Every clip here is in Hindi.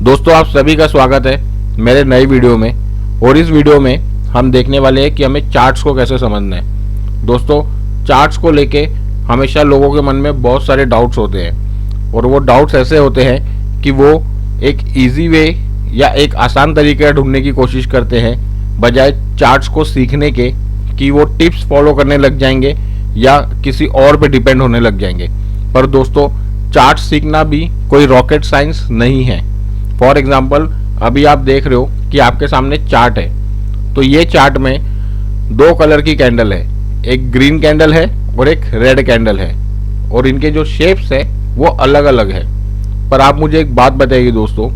दोस्तों आप सभी का स्वागत है मेरे नए वीडियो में। और इस वीडियो में हम देखने वाले हैं कि हमें चार्ट्स को कैसे समझना है। दोस्तों चार्ट्स को लेके हमेशा लोगों के मन में बहुत सारे डाउट्स होते हैं और वो डाउट्स ऐसे होते हैं कि वो एक इजी वे या एक आसान तरीका ढूंढने की कोशिश करते हैं बजाय चार्ट्स को सीखने के कि वो टिप्स फॉलो करने लग जाएंगे या किसी और पे डिपेंड होने लग जाएंगे। पर दोस्तों चार्ट सीखना भी कोई रॉकेट साइंस नहीं है। फॉर एग्जाम्पल अभी आप देख रहे हो कि आपके सामने चार्ट है, तो ये चार्ट में दो कलर की कैंडल है, एक ग्रीन कैंडल है और एक रेड कैंडल है और इनके जो शेप्स है वो अलग अलग है। पर आप मुझे एक बात बताइए दोस्तों,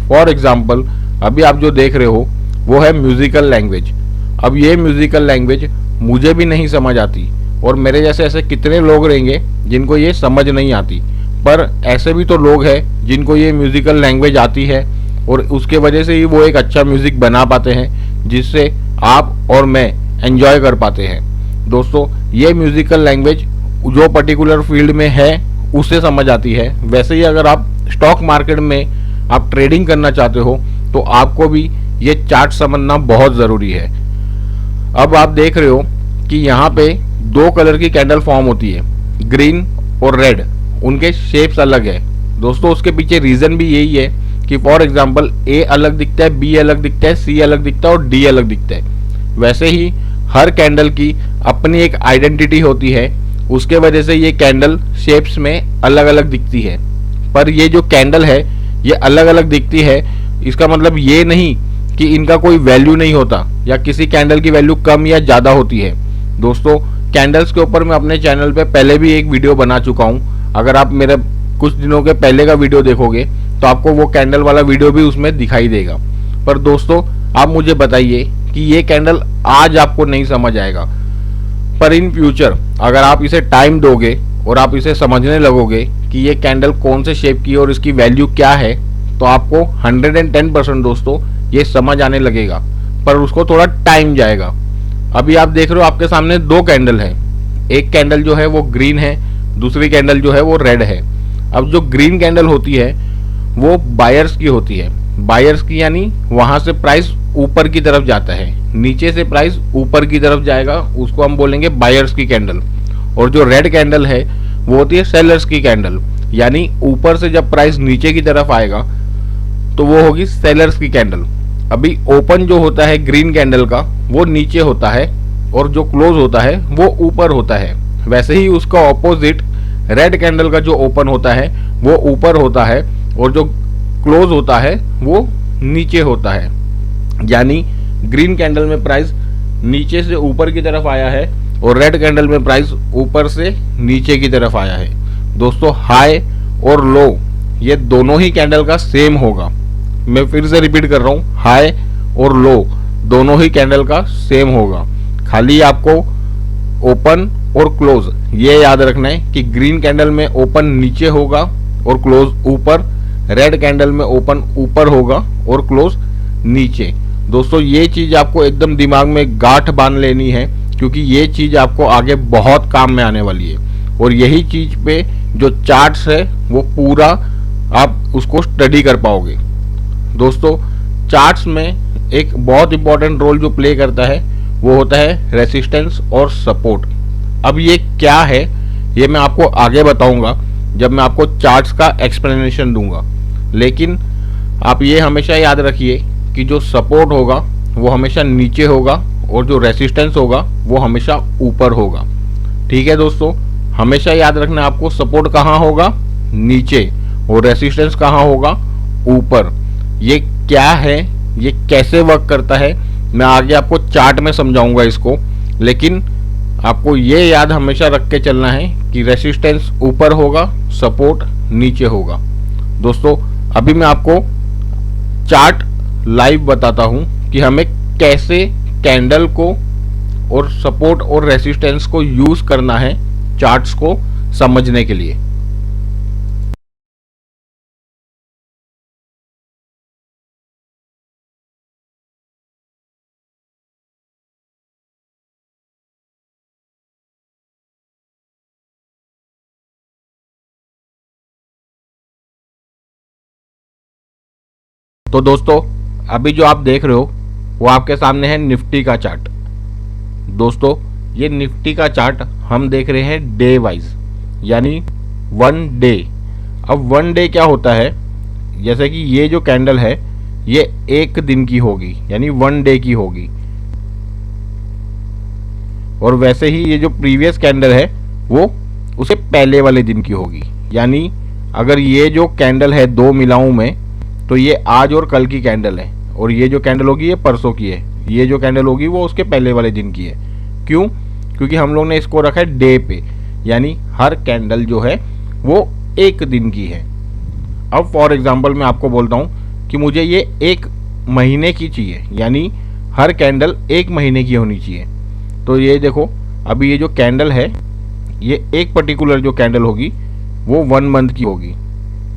फॉर एग्जाम्पल अभी आप जो देख रहे हो वो है म्यूजिकल लैंग्वेज। अब ये म्यूजिकल लैंग्वेज मुझे भी नहीं समझ आती और मेरे जैसे ऐसे कितने लोग रहेंगे जिनको ये समझ नहीं आती। पर ऐसे भी तो लोग हैं जिनको ये म्यूजिकल लैंग्वेज आती है और उसके वजह से ही वो एक अच्छा म्यूजिक बना पाते हैं जिससे आप और मैं एंजॉय कर पाते हैं। दोस्तों ये म्यूजिकल लैंग्वेज जो पर्टिकुलर फील्ड में है उसे समझ आती है। वैसे ही अगर आप स्टॉक मार्केट में आप ट्रेडिंग करना चाहते हो तो आपको भी ये चार्ट समझना बहुत ज़रूरी है। अब आप देख रहे हो कि यहाँ पे दो कलर की कैंडल फॉर्म होती है, ग्रीन और रेड। उनके शेप्स अलग है दोस्तों। उसके पीछे रीजन भी यही है कि फॉर एग्जांपल ए अलग दिखता है, बी अलग दिखता है, सी अलग दिखता है और डी अलग दिखता है। वैसे ही हर कैंडल की अपनी एक आइडेंटिटी होती है, उसके वजह से ये कैंडल शेप्स में अलग अलग दिखती है। पर ये जो कैंडल है ये अलग अलग दिखती है, इसका मतलब ये नहीं कि इनका कोई वैल्यू नहीं होता या किसी कैंडल की वैल्यू कम या ज़्यादा होती है। दोस्तों कैंडल्स के ऊपर मैं अपने चैनल पे पहले भी एक वीडियो बना चुका हूँ। अगर आप मेरे कुछ दिनों के पहले का वीडियो देखोगे तो आपको वो कैंडल वाला वीडियो भी उसमें दिखाई देगा। पर दोस्तों आप मुझे बताइए कि ये कैंडल आज आपको नहीं समझ आएगा, पर इन फ्यूचर अगर आप इसे टाइम दोगे और आप इसे समझने लगोगे कि ये कैंडल कौन से शेप की है और इसकी वैल्यू क्या है, तो आपको 110% दोस्तों ये समझ आने लगेगा। पर उसको थोड़ा टाइम जाएगा। अभी आप देख रहे हो आपके सामने दो कैंडल है, एक कैंडल जो है वो ग्रीन है, दूसरी कैंडल जो है वो रेड है। अब जो ग्रीन कैंडल होती है वो बायर्स की होती है। बायर्स की यानी वहां से प्राइस ऊपर की तरफ जाता है, नीचे से प्राइस ऊपर की तरफ जाएगा, उसको हम बोलेंगे बायर्स की कैंडल। और जो रेड कैंडल है वो होती है सेलर्स की कैंडल, यानी ऊपर से जब प्राइस नीचे की तरफ आएगा तो वो होगी सेलर्स की कैंडल। अभी ओपन जो होता है ग्रीन कैंडल का वो नीचे होता है और जो क्लोज होता है वो ऊपर होता है। वैसे ही उसका ऑपोजिट रेड कैंडल का जो ओपन होता है वो ऊपर होता है और जो क्लोज होता है वो नीचे होता है। यानी ग्रीन कैंडल में प्राइस नीचे से ऊपर की तरफ आया है और रेड कैंडल में प्राइस ऊपर से नीचे की तरफ आया है। दोस्तों हाई और लो ये दोनों ही कैंडल का सेम होगा। मैं फिर से रिपीट कर रहा हूँ, हाई और लो दोनों ही कैंडल का सेम होगा। खाली आपको ओपन और क्लोज ये याद रखना है कि ग्रीन कैंडल में ओपन नीचे होगा और क्लोज ऊपर, रेड कैंडल में ओपन ऊपर होगा और क्लोज नीचे। दोस्तों ये चीज आपको एकदम दिमाग में गांठ बांध लेनी है क्योंकि ये चीज आपको आगे बहुत काम में आने वाली है। और यही चीज पे जो चार्ट्स है वो पूरा आप उसको स्टडी कर पाओगे। दोस्तों चार्ट्स में एक बहुत इंपॉर्टेंट रोल जो प्ले करता है वो होता है रेसिस्टेंस और सपोर्ट। अब ये क्या है ये मैं आपको आगे बताऊंगा जब मैं आपको चार्ट्स का एक्सप्लेनेशन दूंगा। लेकिन आप ये हमेशा याद रखिए कि जो सपोर्ट होगा वो हमेशा नीचे होगा और जो रेसिस्टेंस होगा वो हमेशा ऊपर होगा। ठीक है दोस्तों, हमेशा याद रखना आपको सपोर्ट कहाँ होगा, नीचे, और रेसिस्टेंस कहाँ होगा, ऊपर। ये क्या है, ये कैसे वर्क करता है, मैं आगे आपको चार्ट में समझाऊंगा इसको। लेकिन आपको ये याद हमेशा रख के चलना है कि रेसिस्टेंस ऊपर होगा, सपोर्ट नीचे होगा। दोस्तों अभी मैं आपको चार्ट लाइव बताता हूं कि हमें कैसे कैंडल को और सपोर्ट और रेसिस्टेंस को यूज करना है चार्ट्स को समझने के लिए। तो दोस्तों अभी जो आप देख रहे हो वो आपके सामने है निफ्टी का चार्ट। दोस्तों ये निफ्टी का चार्ट हम देख रहे हैं डे वाइज, यानी वन डे। अब वन डे क्या होता है, जैसे कि ये जो कैंडल है ये एक दिन की होगी, यानी वन डे की होगी। और वैसे ही ये जो प्रीवियस कैंडल है वो उससे पहले वाले दिन की होगी। यानी अगर ये जो कैंडल है दो मिलाऊं मैं तो ये आज और कल की कैंडल है, और ये जो कैंडल होगी ये परसों की है, ये जो कैंडल होगी वो उसके पहले वाले दिन की है। क्यों? क्योंकि हम लोग ने इसको रखा है डे पे, यानी हर कैंडल जो है वो एक दिन की है। अब फॉर एग्जांपल मैं आपको बोलता हूँ कि मुझे ये एक महीने की चाहिए, यानी हर कैंडल एक महीने की होनी चाहिए। तो ये देखो अभी ये जो कैंडल है ये एक पर्टिकुलर जो कैंडल होगी वो 1 मंथ की होगी,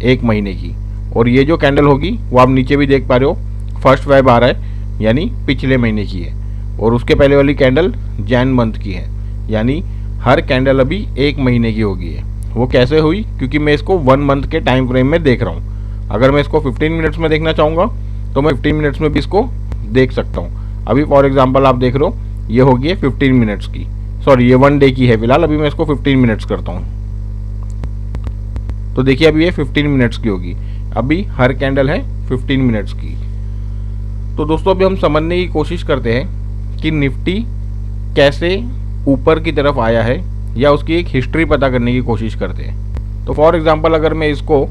एक महीने की। और ये जो कैंडल होगी वो आप नीचे भी देख पा रहे हो, फर्स्ट वेब आ रहा है, यानी पिछले महीने की है। और उसके पहले वाली कैंडल जैन मंथ की है, यानी हर कैंडल अभी एक महीने की होगी है। वो कैसे हुई? क्योंकि मैं इसको 1 मंथ के टाइम फ्रेम में देख रहा हूँ। अगर मैं इसको 15 मिनट्स में देखना चाहूँगा तो मैं 15 मिनट्स में भी इसको देख सकता हूँ। अभी फॉर एग्जांपल आप देख रहे हो ये होगी है 15 मिनट्स की, सॉरी ये 1 डे की है फिलहाल। अभी मैं इसको 15 मिनट्स करता हूँ तो देखिए अभी ये 15 मिनट्स की होगी। अभी हर कैंडल है 15 मिनट्स की। तो दोस्तों अभी हम समझने की कोशिश करते हैं कि निफ्टी कैसे ऊपर की तरफ आया है, या उसकी एक हिस्ट्री पता करने की कोशिश करते हैं। तो फॉर एग्जांपल अगर मैं इसको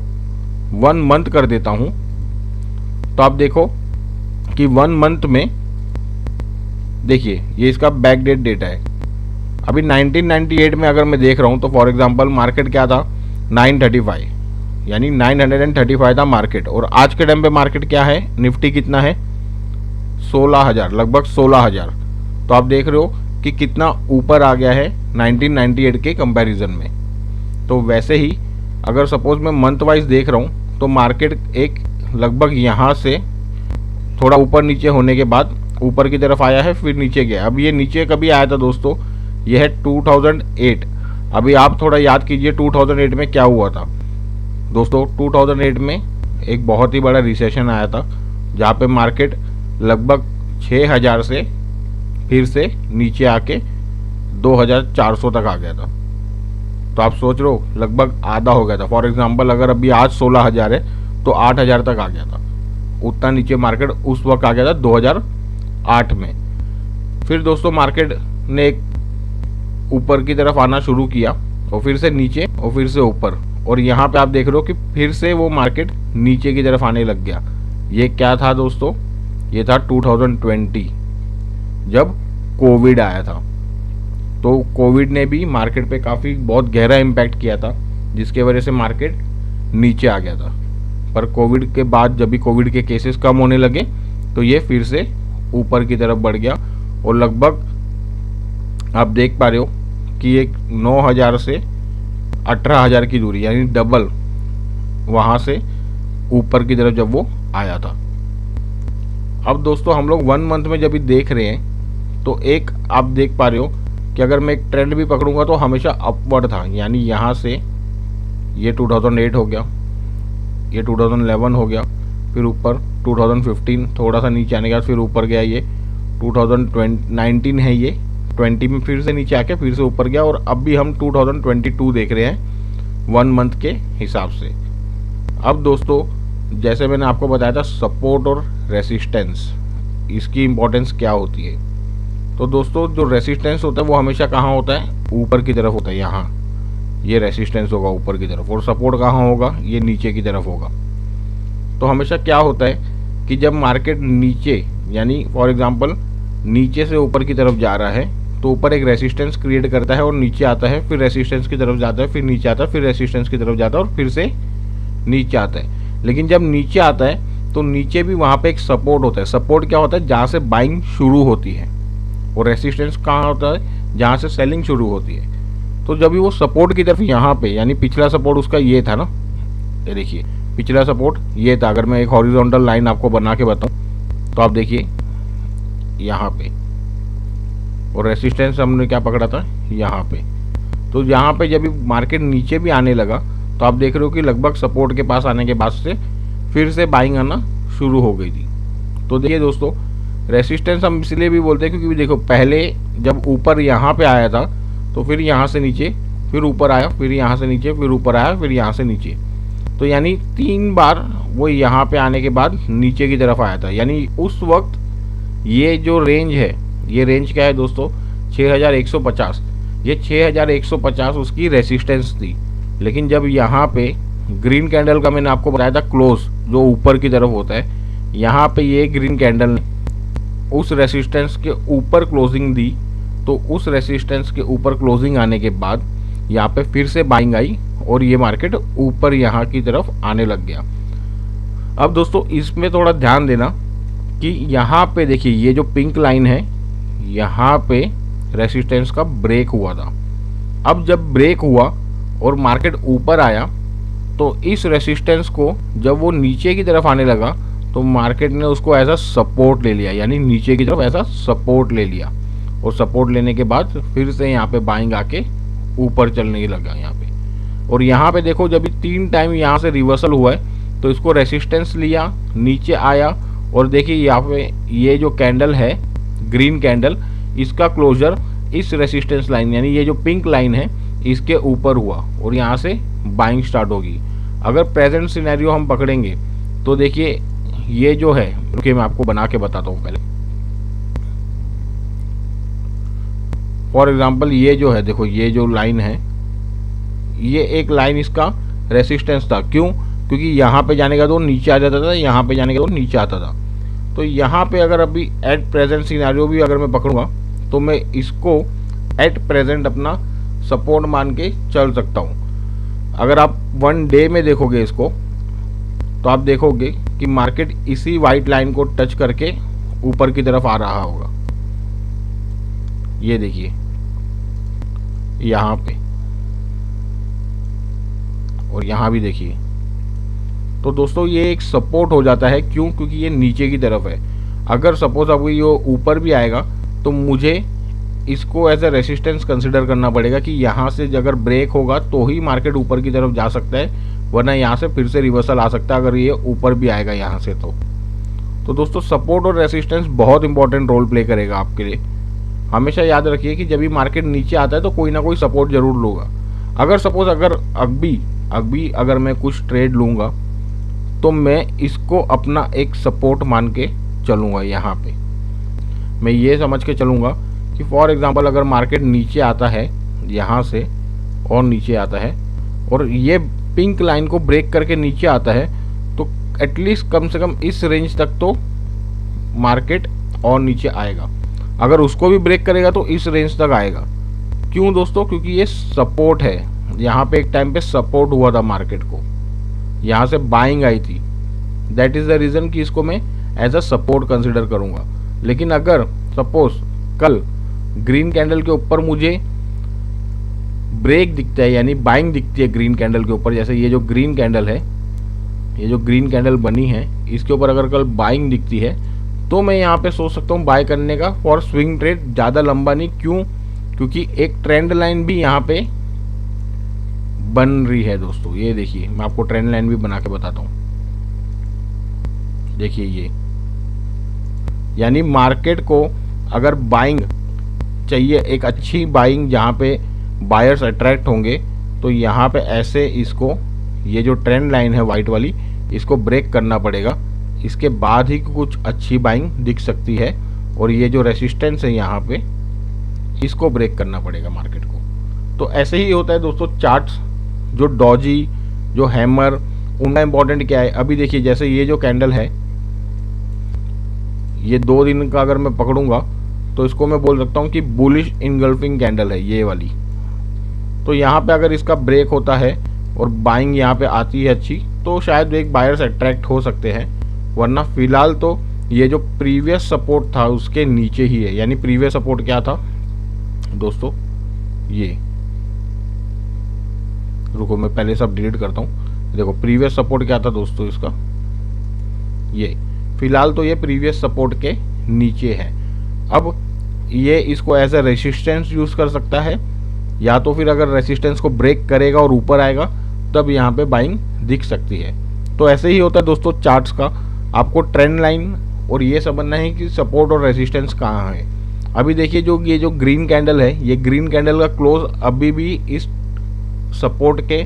1 मंथ कर देता हूं तो आप देखो कि 1 मंथ में देखिए ये इसका बैकडेट डेटा है। अभी 1998 में अगर मैं देख रहा हूं तो फॉर एग्जांपल मार्केट क्या था, 935, यानी 935 था मार्केट। और आज के टाइम पे मार्केट क्या है, निफ्टी कितना है, 16,000, लगभग 16,000। तो आप देख रहे हो कि कितना ऊपर आ गया है 1998 के कंपैरिजन में। तो वैसे ही अगर सपोज मैं मंथ वाइज देख रहा हूँ तो मार्केट एक लगभग यहाँ से थोड़ा ऊपर नीचे होने के बाद ऊपर की तरफ आया है, फिर नीचे गया। अब ये नीचे कभी आया था दोस्तों, ये है 2008। अभी आप थोड़ा याद कीजिए 2008 में क्या हुआ था दोस्तों। 2008 में एक बहुत ही बड़ा रिसेशन आया था जहाँ पे मार्केट लगभग 6,000 से फिर से नीचे आके 2,400 तक आ गया था। तो आप सोच रहे हो लगभग आधा हो गया था। फॉर एग्जांपल अगर अभी आज 16,000 है तो 8,000 तक आ गया था, उतना नीचे मार्केट उस वक्त आ गया था 2008 में। फिर दोस्तों मार्केट ने एक ऊपर की तरफ आना शुरू किया और फिर से नीचे और फिर से ऊपर, और यहाँ पे आप देख रहे हो कि फिर से वो मार्केट नीचे की तरफ आने लग गया। ये क्या था दोस्तों, ये था 2020 जब कोविड आया था। तो कोविड ने भी मार्केट पे काफ़ी बहुत गहरा इम्पैक्ट किया था, जिसके वजह से मार्केट नीचे आ गया था। पर कोविड के बाद जब भी कोविड के केसेस कम होने लगे तो ये फिर से ऊपर की तरफ बढ़ गया, और लगभग आप देख पा रहे हो कि एक 9,000 से 18,000 की दूरी, यानी डबल वहाँ से ऊपर की तरफ जब वो आया था। अब दोस्तों हम लोग 1 मंथ में जब भी देख रहे हैं तो एक आप देख पा रहे हो कि अगर मैं एक ट्रेंड भी पकड़ूंगा तो हमेशा अपवर्ड था, यानी यहाँ से ये 2008 हो गया, ये 2011 हो गया, फिर ऊपर 2015 थोड़ा सा नीचे आने के बाद फिर ऊपर गया, ये 2019 है, ये 20 में फिर से नीचे आके फिर से ऊपर गया, और अब भी हम 2022 देख रहे हैं 1 मंथ के हिसाब से। अब दोस्तों जैसे मैंने आपको बताया था सपोर्ट और रेसिस्टेंस, इसकी इम्पोर्टेंस क्या होती है। तो दोस्तों जो रेसिस्टेंस होता है वो हमेशा कहाँ होता है, ऊपर की तरफ होता है। यहाँ ये रेसिस्टेंस होगा ऊपर की तरफ, और सपोर्ट कहाँ होगा, ये नीचे की तरफ होगा। तो हमेशा क्या होता है कि जब मार्केट नीचे, यानी फॉर एग्जांपल नीचे से ऊपर की तरफ जा रहा है तो ऊपर एक रेसिस्टेंस क्रिएट करता है और नीचे आता है, फिर रेसिस्टेंस की तरफ जाता है, फिर नीचे आता है, फिर रेसिस्टेंस की तरफ जाता है और फिर से नीचे आता है। लेकिन जब नीचे आता है तो नीचे भी वहाँ पे एक सपोर्ट होता है। सपोर्ट क्या होता है, जहाँ से बाइंग शुरू होती है, और रेसिस्टेंस कहाँ होता है, जहाँ से सेलिंग शुरू होती है। तो जब भी वो सपोर्ट की तरफ यहाँ पे, यानी पिछला सपोर्ट उसका ये था ना, ये देखिए पिछला सपोर्ट ये था। अगर मैं एक हॉरिजॉन्टल लाइन आपको बना के बताऊँ तो आप देखिए यहाँ पे, और रेसिस्टेंस हमने क्या पकड़ा था यहाँ पे। तो यहाँ पे जब भी मार्केट नीचे भी आने लगा तो आप देख रहे हो कि लगभग सपोर्ट के पास आने के बाद से फिर से बाइंग आना शुरू हो गई थी। तो देखिए दोस्तों, रेसिस्टेंस हम इसलिए भी बोलते हैं क्योंकि देखो पहले जब ऊपर यहाँ पे आया था तो फिर यहाँ से नीचे, फिर ऊपर आया, फिर यहाँ से नीचे, फिर ऊपर आया, फिर यहाँ से नीचे, तो यानी 3 बार वो यहाँ पे आने के बाद नीचे की तरफ आया था। यानी उस वक्त ये जो रेंज है, ये रेंज क्या है दोस्तों, 6150। ये 6150 उसकी रेसिस्टेंस थी। लेकिन जब यहाँ पे ग्रीन कैंडल का मैंने आपको बताया था क्लोज, जो ऊपर की तरफ होता है, यहाँ पे ये ग्रीन कैंडल ने उस रेसिस्टेंस के ऊपर क्लोजिंग दी, तो उस रेसिस्टेंस के ऊपर क्लोजिंग आने के बाद यहाँ पे फिर से बाइंग आई और ये मार्केट ऊपर यहाँ की तरफ आने लग गया। अब दोस्तों इसमें थोड़ा ध्यान देना कि यहाँ पे देखिए ये जो पिंक लाइन है, यहाँ पे रेसिस्टेंस का ब्रेक हुआ था। अब जब ब्रेक हुआ और मार्केट ऊपर आया तो इस रेसिस्टेंस को जब वो नीचे की तरफ आने लगा तो मार्केट ने उसको एज अ सपोर्ट ले लिया, यानी नीचे की तरफ ऐसा सपोर्ट ले लिया। और सपोर्ट लेने के बाद फिर से यहाँ पे बाइंग आके ऊपर चलने लगा यहाँ पे। और यहाँ पे देखो जब 3 टाइम यहाँ से रिवर्सल हुआ है तो इसको रेसिस्टेंस लिया, नीचे आया, और देखिए यहाँ पे ये जो कैंडल है ग्रीन कैंडल, इसका क्लोजर इस रेसिस्टेंस लाइन यानी ये जो पिंक लाइन है इसके ऊपर हुआ और यहाँ से बाइंग स्टार्ट होगी। अगर प्रेजेंट सिनेरियो हम पकड़ेंगे तो देखिए ये जो है, रुकिए मैं आपको बना के बताता हूँ पहले। फॉर एग्जाम्पल ये जो है, देखो ये जो लाइन है, ये एक लाइन इसका रेसिस्टेंस था। क्यों? क्योंकि यहाँ पे जाने का तो नीचे आ जाता था, यहाँ पे जाने का तो नीचे आता था। तो यहाँ पे अगर अभी एट प्रेजेंट सिनेरियो भी अगर मैं पकड़ूंगा तो मैं इसको एट प्रेजेंट अपना सपोर्ट मान के चल सकता हूँ। अगर आप 1 डे में देखोगे इसको तो आप देखोगे कि मार्केट इसी वाइट लाइन को टच करके ऊपर की तरफ आ रहा होगा। ये देखिए यहाँ पे, और यहाँ भी देखिए। तो दोस्तों ये एक सपोर्ट हो जाता है। क्यों? क्योंकि ये नीचे की तरफ है। अगर सपोज अब ये ऊपर भी आएगा तो मुझे इसको एज ए रेसिस्टेंस कंसिडर करना पड़ेगा कि यहाँ से अगर ब्रेक होगा तो ही मार्केट ऊपर की तरफ जा सकता है, वरना यहाँ से फिर से रिवर्सल आ सकता है अगर ये ऊपर भी आएगा यहाँ से। तो दोस्तों सपोर्ट और रेसिस्टेंस बहुत इंपॉर्टेंट रोल प्ले करेगा आपके लिए। हमेशा याद रखिए कि जब भी मार्केट नीचे आता है तो कोई ना कोई सपोर्ट जरूर लूँगा। अगर सपोज अगर अभी अगर मैं कुछ ट्रेड लूँगा तो मैं इसको अपना एक सपोर्ट मान के चलूँगा। यहाँ पे मैं ये समझ के चलूँगा कि फॉर एग्जांपल अगर मार्केट नीचे आता है यहाँ से और नीचे आता है और ये पिंक लाइन को ब्रेक करके नीचे आता है, तो एटलीस्ट कम से कम इस रेंज तक तो मार्केट और नीचे आएगा। अगर उसको भी ब्रेक करेगा तो इस रेंज तक आएगा। क्यों दोस्तों? क्योंकि ये सपोर्ट है। यहाँ पे एक टाइम पे सपोर्ट हुआ था मार्केट को, यहाँ से बाइंग आई थी। दैट इज़ द रीज़न कि इसको मैं एज अ सपोर्ट कंसिडर करूँगा। लेकिन अगर सपोज कल ग्रीन कैंडल के ऊपर मुझे ब्रेक दिखता है, यानी बाइंग दिखती है ग्रीन कैंडल के ऊपर, जैसे ये जो ग्रीन कैंडल है, ये जो ग्रीन कैंडल बनी है इसके ऊपर अगर कल बाइंग दिखती है तो मैं यहाँ पे सोच सकता हूँ बाय करने का फॉर स्विंग ट्रेड, ज़्यादा लंबा नहीं। क्यों? क्योंकि एक ट्रेंड लाइन भी यहाँ पे बन रही है दोस्तों। ये देखिए मैं आपको ट्रेंड लाइन भी बना के बताता हूँ। देखिए ये, यानी मार्केट को अगर बाइंग चाहिए, एक अच्छी बाइंग जहाँ पे बायर्स अट्रैक्ट होंगे, तो यहाँ पे ऐसे इसको, ये जो ट्रेंड लाइन है वाइट वाली, इसको ब्रेक करना पड़ेगा। इसके बाद ही कुछ अच्छी बाइंग दिख सकती है। और ये जो रेसिस्टेंस है यहाँ पे, इसको ब्रेक करना पड़ेगा मार्केट को। तो ऐसे ही होता है दोस्तों चार्ट्स। जो डॉजी, जो हैमर, उनका इंपॉर्टेंट क्या है? अभी देखिए जैसे ये जो कैंडल है, ये 2 दिन का अगर मैं पकड़ूंगा तो इसको मैं बोल सकता हूँ कि बुलिश इनगल्फिंग कैंडल है ये वाली। तो यहाँ पे अगर इसका ब्रेक होता है और बाइंग यहाँ पे आती है अच्छी, तो शायद एक बायर्स अट्रैक्ट हो सकते हैं। वरना फिलहाल तो ये जो प्रीवियस सपोर्ट था उसके नीचे ही है। यानी प्रीवियस सपोर्ट क्या था दोस्तों? ये, रुको मैं पहले सब डिलीट करता हूँ। देखो प्रीवियस सपोर्ट क्या था दोस्तों इसका, ये। फिलहाल तो ये प्रीवियस सपोर्ट के नीचे है। अब ये इसको एज ए रेसिस्टेंस यूज कर सकता है, या तो फिर अगर रेसिस्टेंस को ब्रेक करेगा और ऊपर आएगा तब यहाँ पे बाइंग दिख सकती है। तो ऐसे ही होता है दोस्तों चार्ट्स का। आपको ट्रेंड लाइन और ये समझना है कि सपोर्ट और रेजिस्टेंस कहाँ है। अभी देखिए ये जो ग्रीन कैंडल है, ये ग्रीन कैंडल का क्लोज अभी भी इस सपोर्ट के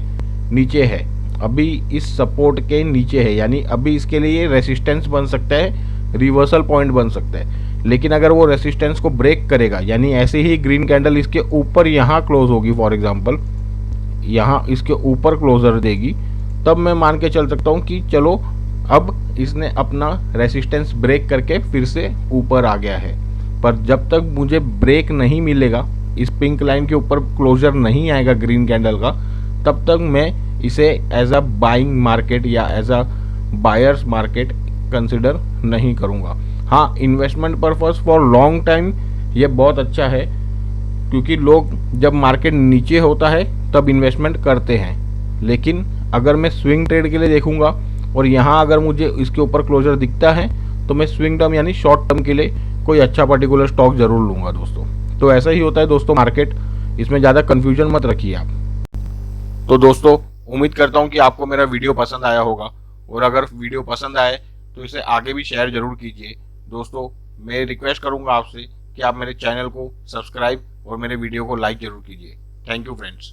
नीचे है, अभी इस सपोर्ट के नीचे है, यानी अभी इसके लिए ये रेसिस्टेंस बन सकता है, रिवर्सल पॉइंट बन सकता है। लेकिन अगर वो रेसिस्टेंस को ब्रेक करेगा, यानी ऐसे ही ग्रीन कैंडल इसके ऊपर यहाँ क्लोज होगी, फॉर एग्जांपल यहाँ इसके ऊपर क्लोजर देगी, तब मैं मान के चल सकता हूँ कि चलो अब इसने अपना रेसिस्टेंस ब्रेक करके फिर से ऊपर आ गया है। पर जब तक मुझे ब्रेक नहीं मिलेगा, इस पिंक लाइन के ऊपर क्लोजर नहीं आएगा ग्रीन कैंडल का, तब तक मैं इसे एज अ बाइंग मार्केट या as a buyers market consider नहीं करूँगा। हाँ, investment purpose for long time ये बहुत अच्छा है, क्योंकि लोग जब मार्केट नीचे होता है तब इन्वेस्टमेंट करते हैं। लेकिन अगर मैं स्विंग ट्रेड के लिए देखूंगा और यहाँ अगर मुझे इसके ऊपर क्लोजर दिखता है तो मैं स्विंग टर्म यानी शॉर्ट टर्म के लिए कोई अच्छा पर्टिकुलर स्टॉक जरूर लूँगा दोस्तों। तो ऐसा ही होता है दोस्तों मार्केट, इसमें ज़्यादा कन्फ्यूजन मत रखिए आप। तो दोस्तों उम्मीद करता हूँ कि आपको मेरा वीडियो पसंद आया होगा, और अगर वीडियो पसंद आए तो इसे आगे भी शेयर जरूर कीजिए। दोस्तों मैं रिक्वेस्ट करूँगा आपसे कि आप मेरे चैनल को सब्सक्राइब और मेरे वीडियो को लाइक जरूर कीजिए। Thank you friends.